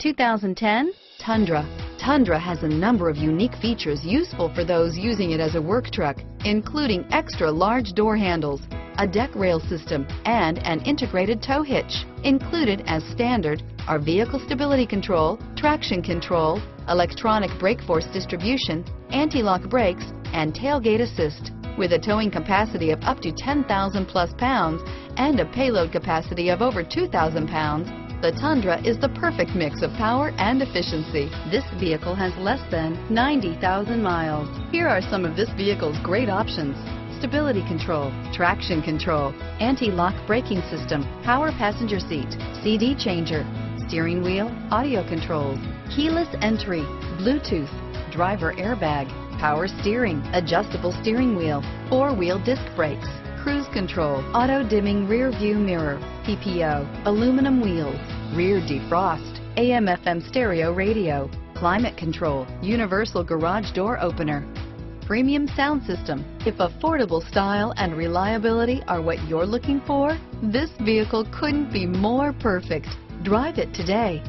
2010 Tundra. Tundra has a number of unique features useful for those using it as a work truck, including extra large door handles, a deck rail system, and an integrated tow hitch. Included as standard are vehicle stability control, traction control, electronic brake force distribution, anti-lock brakes, and tailgate assist. With a towing capacity of up to 10,000 plus pounds and a payload capacity of over 2,000 pounds, the Tundra is the perfect mix of power and efficiency. This vehicle has less than 90,000 miles. Here are some of this vehicle's great options: stability control, traction control, anti-lock braking system, power passenger seat, CD changer, steering wheel audio controls, keyless entry, Bluetooth, driver airbag, power steering, adjustable steering wheel, four-wheel disc brakes, cruise control, auto-dimming rear view mirror, PPO, aluminum wheels, rear defrost, AM/FM stereo radio, climate control, universal garage door opener, premium sound system. If affordable style and reliability are what you're looking for, this vehicle couldn't be more perfect. Drive it today.